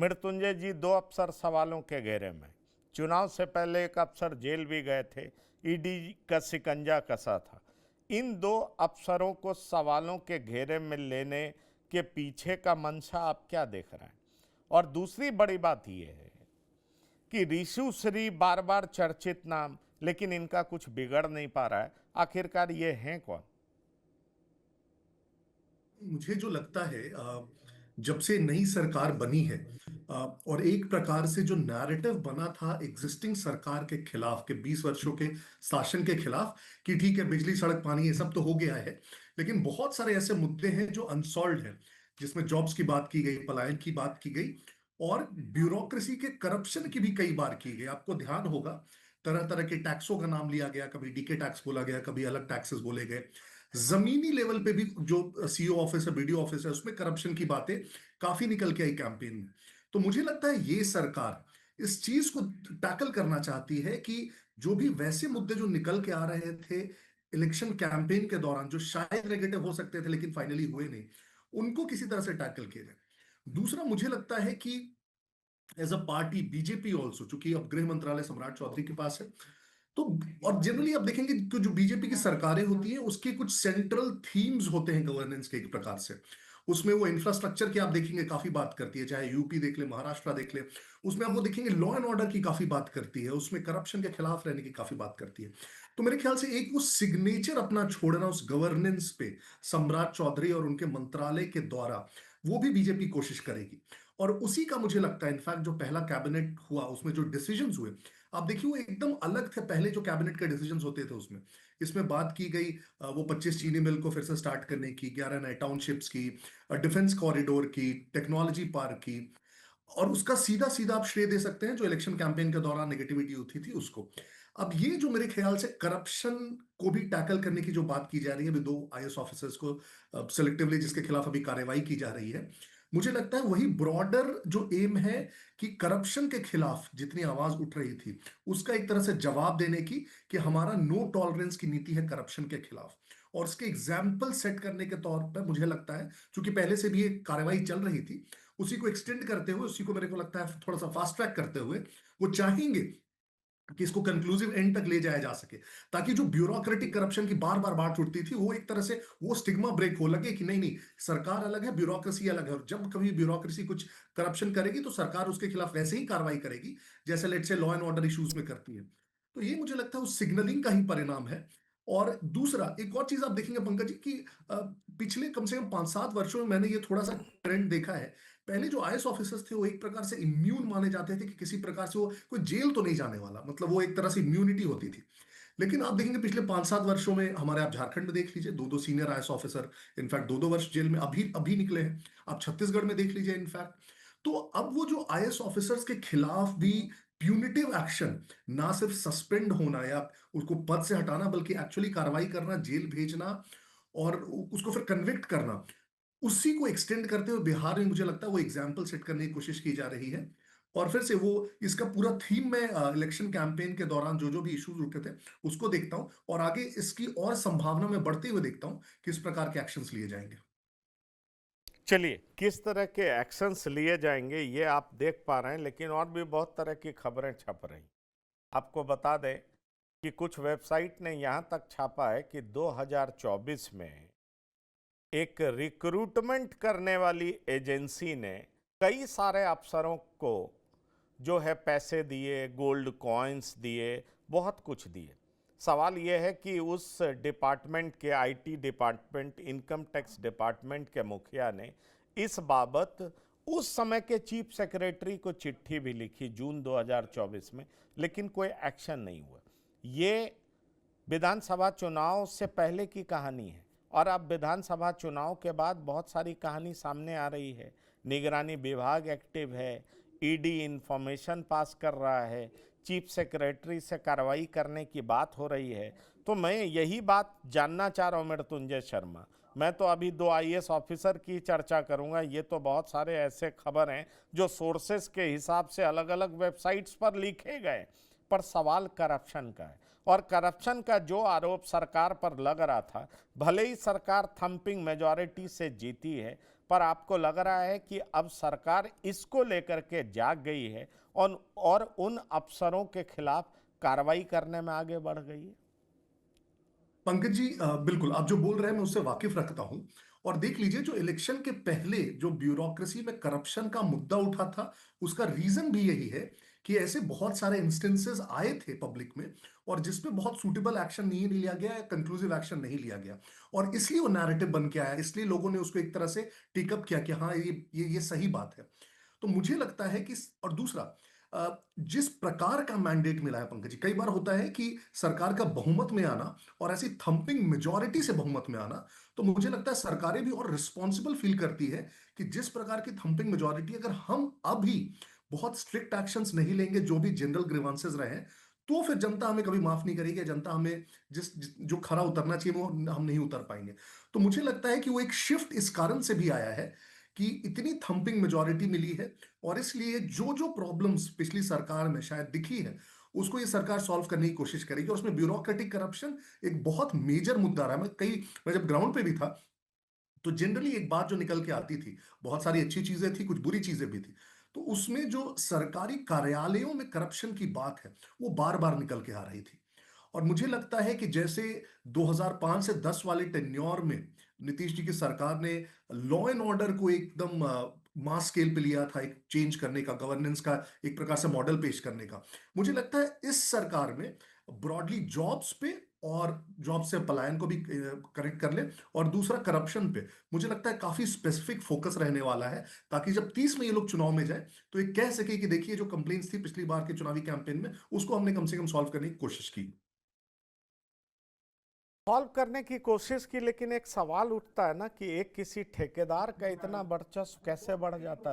मृत्युंजय जी, दो अफसर सवालों के घेरे में। चुनाव से पहले एक अफसर जेल भी गए थे, ईडी का शिकंजा कसा था। इन दो अफसरों को सवालों के घेरे में लेने के पीछे का मंशा आप क्या देख रहे हैं? और दूसरी बड़ी बात यह है कि ऋषु श्री बार बार चर्चित नाम, लेकिन इनका कुछ बिगड़ नहीं पा रहा है। आखिरकार ये हैं कौन? मुझे जो लगता है जब से नई सरकार बनी है और एक प्रकार से जो नैरेटिव बना था एग्जिस्टिंग सरकार के खिलाफ के 20 वर्षों के शासन के खिलाफ कि ठीक है बिजली सड़क पानी ये सब तो हो गया है, लेकिन बहुत सारे ऐसे मुद्दे हैं जो अनसॉल्व्ड हैं, जिसमें जॉब्स की बात की गई, पलायन की बात की गई और ब्यूरोक्रेसी के करप्शन की भी कई बार की गई। आपको ध्यान होगा तरह तरह के टैक्सों का नाम लिया गया, कभी डीके टैक्स बोला गया, कभी अलग टैक्सेस बोले गए। जमीनी लेवल पे भी जो सीओ ऑफिस है, बीडीओ ऑफिस है, उसमें करप्शन की बातें काफी निकल के आई कैंपेन में। तो मुझे लगता है ये सरकार इस चीज को टैकल करना चाहती है कि जो भी वैसे मुद्दे जो निकल के आ रहे थे इलेक्शन कैंपेन के दौरान, जो शायद नेगेटिव हो सकते थे लेकिन फाइनली हुए नहीं, उनको किसी तरह से टैकल किया जाए। दूसरा मुझे लगता है कि as a party BJP also, चूंकि अब गृह मंत्रालय सम्राट चौधरी के पास है, तो और जनरली आप देखेंगे कि जो बीजेपी की सरकारें होती हैं उसके कुछ सेंट्रल थीम्स होते हैं गवर्नेंस के एक प्रकार से। उसमें वो इंफ्रास्ट्रक्चर की आप देखेंगे काफी बात करती है, चाहे यूपी देख ले, महाराष्ट्र देख ले, उसमें आप वो देखेंगे लॉ एंड ऑर्डर की काफी बात करती है, उसमें करप्शन के खिलाफ रहने की काफी बात करती है। तो मेरे ख्याल से एक वो सिग्नेचर अपना छोड़ना उस गवर्नेंस पे सम्राट चौधरी और उनके मंत्रालय के द्वारा, वो भी बीजेपी कोशिश करेगी। और उसी का मुझे लगता है इनफैक्ट जो पहला कैबिनेट हुआ उसमें जो डिसीजंस हुए, आप देखिए वो एकदम अलग थे पहले जो कैबिनेट के डिसीजंस होते थे उसमें। इसमें बात की गई वो 25 चीनी मिल को फिर से स्टार्ट करने की, 11 नए टाउनशिप्स की, डिफेंस कॉरिडोर की, टेक्नोलॉजी पार्क की, और उसका सीधा सीधा आप श्रेय दे सकते हैं जो इलेक्शन कैंपेन के दौरान नेगेटिविटी होती थी उसको। अब ये जो मेरे ख्याल से करप्शन को भी टैकल करने की जो बात की जा रही है, अभी दो आईएएस ऑफिसर्स को सेलेक्टिवली जिसके खिलाफ अभी कार्रवाई की जा रही है, मुझे लगता है वही ब्रॉडर जो एम है कि करप्शन के खिलाफ जितनी आवाज उठ रही थी उसका एक तरह से जवाब देने की, कि हमारा नो टॉलरेंस की नीति है करप्शन के खिलाफ। और उसके एग्जाम्पल सेट करने के तौर पर मुझे लगता है, क्योंकि पहले से भी एक कार्रवाई चल रही थी, उसी को एक्सटेंड करते हुए, उसी को मेरे को लगता है थोड़ा सा फास्ट ट्रैक करते हुए, वो चाहेंगे कि इसको कंक्लूसिव एंड तक ले जाया जा सके, ताकि जो ब्यूरोक्रेटिक करप्शन की बार बार बात उठती थी वो एक तरह से वो स्टिग्मा ब्रेक हो लगे कि नहीं नहीं, सरकार अलग है, ब्यूरोक्रेसी अलग है, और जब कभी ब्यूरोक्रेसी कुछ करप्शन करेगी तो सरकार उसके खिलाफ वैसे ही कार्रवाई करेगी जैसे लेट से लॉ एंड ऑर्डर इश्यूज में करती है। तो ये मुझे लगता है उस सिग्नलिंग का ही परिणाम है। और दूसरा एक और चीज आप देखेंगे पंकज जी कि पिछले कम से कम 5-7 वर्षों में मैंने ये थोड़ा सा ट्रेंड देखा है। पहले जो आईएएस ऑफिसर्स थे वो एक प्रकार से इम्यून माने जाते थे कि किसी प्रकार से वो कोई जेल तो नहीं जाने वाला, मतलब वो एक तरह से इम्यूनिटी होती थी। लेकिन आप देखेंगे पिछले 5-7 वर्षों में हमारे, आप झारखंड में देख लीजिए, दो दो सीनियर आईएएस ऑफिसर इनफैक्ट 2-2 वर्ष जेल में अभी अभी निकले हैं। आप छत्तीसगढ़ में देख लीजिए इनफैक्ट। तो अब वो जो आईएएस ऑफिसर्स के खिलाफ भी प्यूनिटिव एक्शन, ना सिर्फ सस्पेंड होना या उसको पद से हटाना, बल्कि एक्चुअली कार्रवाई करना, जेल भेजना और उसको फिर कन्विक्ट करना, उसी को एक्सटेंड करते हुए बिहार में मुझे लगता है वो एग्जाम्पल सेट करने की कोशिश की जा रही है। और फिर से वो इसका पूरा थीम में इलेक्शन कैंपेन के दौरान जो जो भी इश्यूज उठे थे उसको देखता हूं, और आगे इसकी और संभावना में बढ़ते हुए देखता हूं किस प्रकार के एक्शंस लिए जाएंगे। चलिए, किस तरह के एक्शंस लिए जाएंगे ये आप देख पा रहे हैं, लेकिन और भी बहुत तरह की खबरें छप रही। आपको बता दें कि कुछ वेबसाइट ने यहाँ तक छापा है कि 2024 में एक रिक्रूटमेंट करने वाली एजेंसी ने कई सारे अफसरों को जो है पैसे दिए, गोल्ड कॉइन्स दिए, बहुत कुछ दिए। सवाल यह है कि उस डिपार्टमेंट के, IT department, income tax department के मुखिया ने इस बाबत उस समय के चीफ सेक्रेटरी को चिट्ठी भी लिखी जून 2024 में, लेकिन कोई एक्शन नहीं हुआ। ये विधानसभा चुनाव से पहले की कहानी है, और अब विधानसभा चुनाव के बाद बहुत सारी कहानी सामने आ रही है। निगरानी विभाग एक्टिव है, ईडी इंफॉर्मेशन पास कर रहा है, चीफ सेक्रेटरी से कार्रवाई करने की बात हो रही है। तो मैं यही बात जानना चाह रहा हूँ मृत्युंजय शर्मा। मैं तो अभी 2 आईएएस ऑफिसर की चर्चा करूंगा, ये तो बहुत सारे ऐसे खबर हैं जो सोर्सेस के हिसाब से अलग अलग वेबसाइट्स पर लिखे गए, पर सवाल करप्शन का है। और करप्शन का जो आरोप सरकार पर लग रहा था, भले ही सरकार थंपिंग मेजॉरिटी से जीती है, पर आपको लग रहा है कि अब सरकार इसको लेकर के जाग गई है और उन अफसरों के खिलाफ कार्रवाई करने में आगे बढ़ गई है? पंकज जी, बिल्कुल आप जो बोल रहे हैं मैं उससे वाकिफ रखता हूं। और देख लीजिए, जो इलेक्शन के पहले जो ब्यूरोक्रेसी में करप्शन का मुद्दा उठा था, उसका रीजन भी यही है कि ऐसे बहुत सारे इंस्टेंसेस आए थे पब्लिक में, और जिसमें बहुत सूटेबल एक्शन नहीं लिया गया या कंक्लूसिव एक्शन नहीं लिया गया। और इसलिए वो नैरेटिव बन के आया, इसलिए लोगों ने उसको एक तरह से टेकअप किया कि हाँ, ये सही बात है। तो मुझे लगता है कि, और दूसरा, जिस प्रकार का मैंडेट मिला है पंकज जी, कई बार होता है कि सरकार का बहुमत में आना और ऐसी थंपिंग मेजॉरिटी से बहुमत में आना, तो मुझे लगता है सरकारें भी और रिस्पॉन्सिबल फील करती है कि जिस प्रकार की थंपिंग मेजॉरिटी, अगर हम अभी बहुत स्ट्रिक्ट एक्शंस नहीं लेंगे जो भी जनरल ग्रीवांसेस रहे, तो फिर जनता हमें कभी माफ नहीं करेगी, जनता हमें जो खरा उतरना चाहिए वो हम नहीं उतर पाएंगे। तो मुझे लगता है कि वो एक शिफ्ट इस कारण से भी आया है कि इतनी थंपिंग मेजॉरिटी मिली है, और इसलिए जो जो प्रॉब्लम्स पिछली सरकार में शायद दिखी है, उसको ये सरकार सॉल्व करने की कोशिश करेगी। और उसमें ब्यूरोक्रेटिक करप्शन एक बहुत मेजर मुद्दा रहा है। मैं जब ग्राउंड पे भी था, तो जनरली एक बात जो निकल के आती थी, बहुत सारी अच्छी चीजें थी, कुछ बुरी चीजें भी थी, तो उसमें जो सरकारी कार्यालयों में करप्शन की बात है, वो बार बार निकल के आ रही थी। और मुझे लगता है कि जैसे 2005 से 10 वाले टेन्योर में नीतीश जी की सरकार ने लॉ एंड ऑर्डर को एकदम मास स्केल पे लिया था, एक चेंज करने का, गवर्नेंस का एक प्रकार से मॉडल पेश करने का। मुझे लगता है इस सरकार में ब्रॉडली जॉब्स पे और जॉब से पलायन को भी करेक्ट कर ले, और दूसरा करप्शन पे मुझे लगता है काफी स्पेसिफिक फोकस रहने वाला है, ताकि जब 30 में ये लोग चुनाव में जाए तो ये कह सके कि देखिए, जो कंप्लेंट्स थी पिछली बार के चुनावी कैंपेन में, उसको हमने कम से कम सॉल्व करने की कोशिश की। सॉल्व करने की कोशिश की, लेकिन एक सवाल उठता है ना कि एक किसी ठेकेदार का इतना वर्चस्व कैसे बढ़ जाता है?